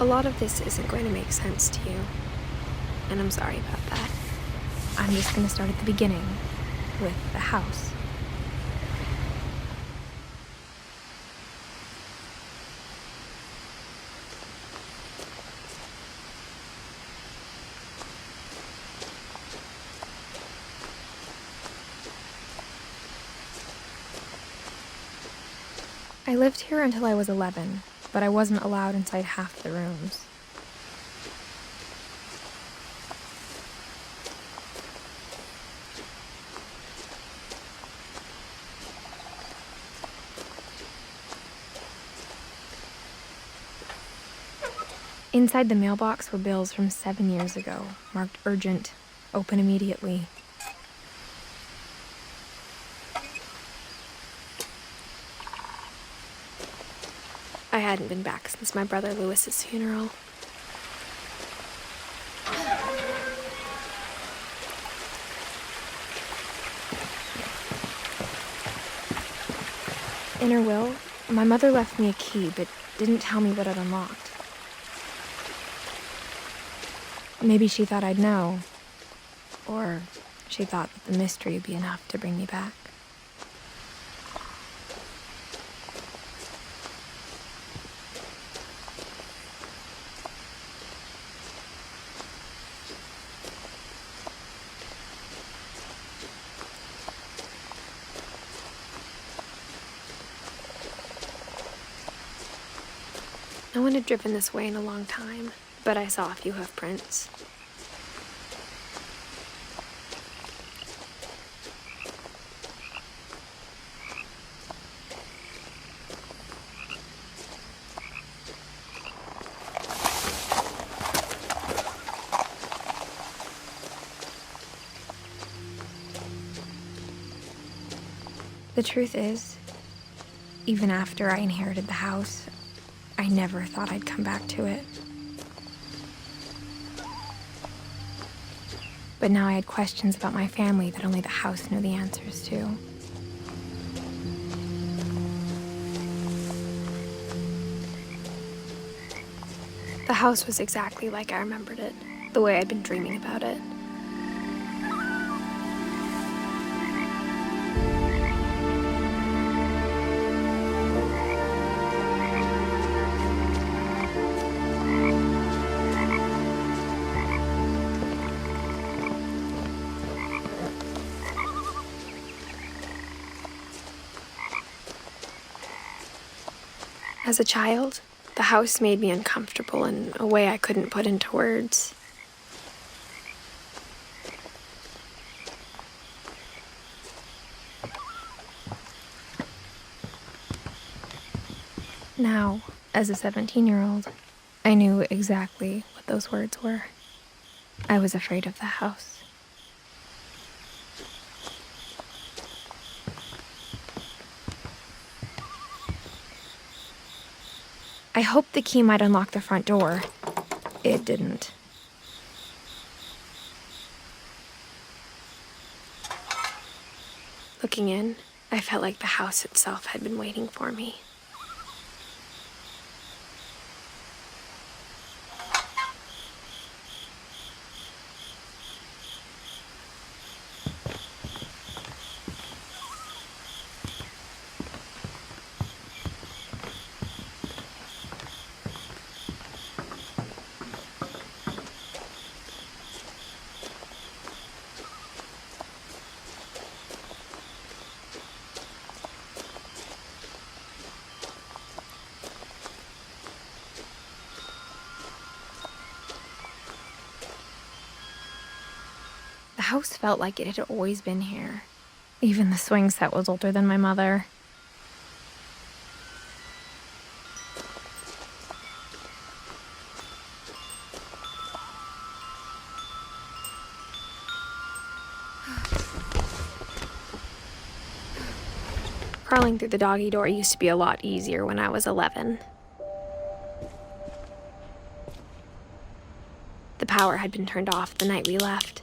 A lot of this isn't going to make sense to you, and I'm sorry about that. I'm just going to start at the beginning, with the house. I lived here until I was 11, but I wasn't allowed inside half the rooms. Inside the mailbox were bills from 7 years ago, marked urgent, open immediately. I hadn't been back since my brother Lewis's funeral. In her will, my mother left me a key, but didn't tell me what it unlocked. Maybe she thought I'd know, or she thought that the mystery would be enough to bring me back. No one had driven this way in a long time, but I saw a few hoof prints. The truth is, even after I inherited the house, I never thought I'd come back to it. But now I had questions about my family that only the house knew the answers to. The house was exactly like I remembered it, the way I'd been dreaming about it. As a child, the house made me uncomfortable in a way I couldn't put into words. Now, as a 17-year-old, I knew exactly what those words were. I was afraid of the house. I hoped the key might unlock the front door. It didn't. Looking in, I felt like the house itself had been waiting for me. The house felt like it had always been here. Even the swing set was older than my mother. Crawling through the doggy door used to be a lot easier when I was 11. The power had been turned off the night we left.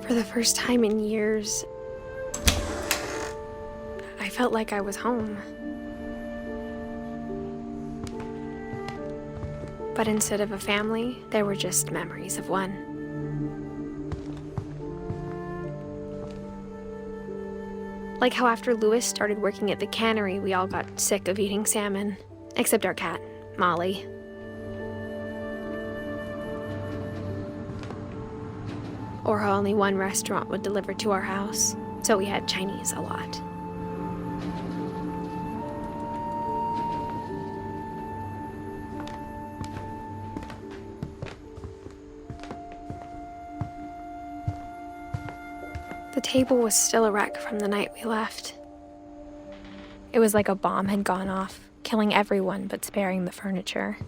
For the first time in years, I felt like I was home. But instead of a family, there were just memories of one. Like how after Louis started working at the cannery, we all got sick of eating salmon, except our cat, Molly. Or how only one restaurant would deliver to our house, so we had Chinese a lot. The table was still a wreck from the night we left. It was like a bomb had gone off, killing everyone but sparing the furniture.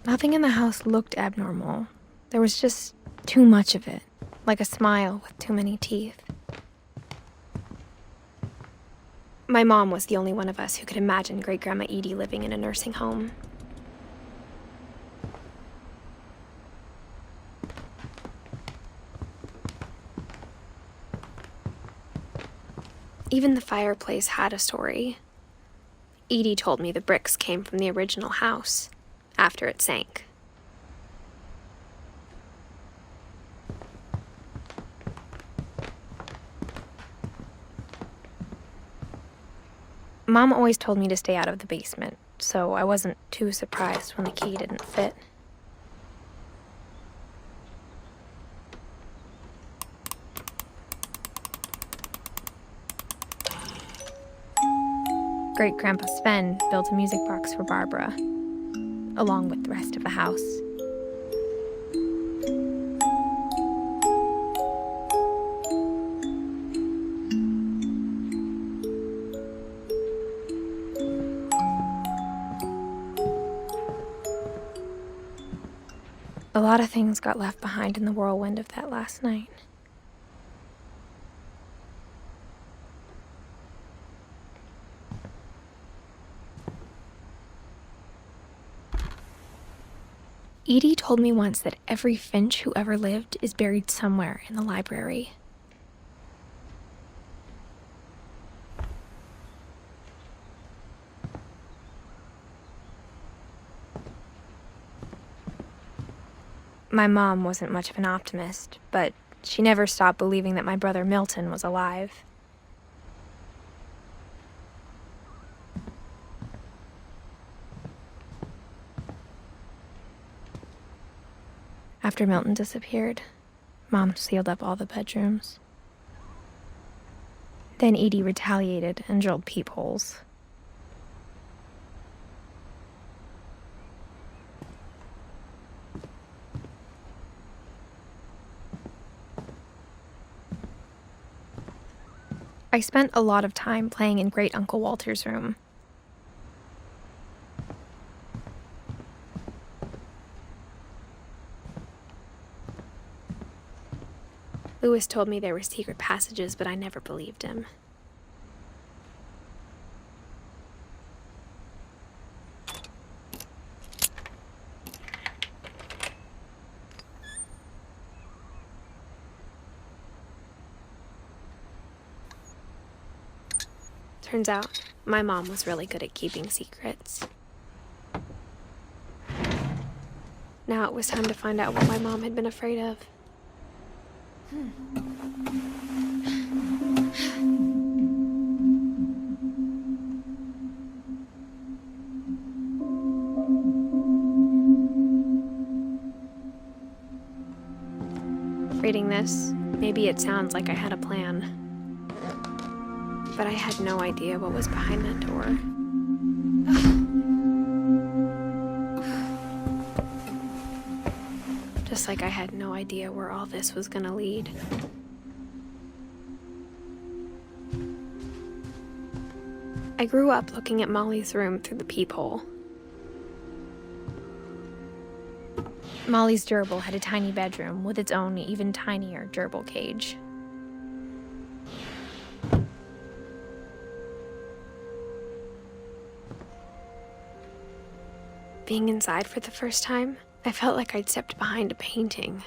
Nothing in the house looked abnormal. There was just too much of it, like a smile with too many teeth. My mom was the only one of us who could imagine Great-Grandma Edie living in a nursing home. Even the fireplace had a story. Edie told me the bricks came from the original house, after it sank. Mom always told me to stay out of the basement, so I wasn't too surprised when the key didn't fit. Great-Grandpa Sven built a music box for Barbara, along with the rest of the house. A lot of things got left behind in the whirlwind of that last night. Edie told me once that every Finch who ever lived is buried somewhere in the library. My mom wasn't much of an optimist, but she never stopped believing that my brother Milton was alive. After Milton disappeared, Mom sealed up all the bedrooms. Then Edie retaliated and drilled peepholes. I spent a lot of time playing in Great Uncle Walter's room. Louis told me there were secret passages, but I never believed him. Turns out, my mom was really good at keeping secrets. Now it was time to find out what my mom had been afraid of. Reading this, maybe it sounds like I had a plan. But I had no idea what was behind that door. Just like I had no idea where all this was gonna lead. I grew up looking at Molly's room through the peephole. Molly's gerbil had a tiny bedroom with its own even tinier gerbil cage. Being inside for the first time, I felt like I'd stepped behind a painting.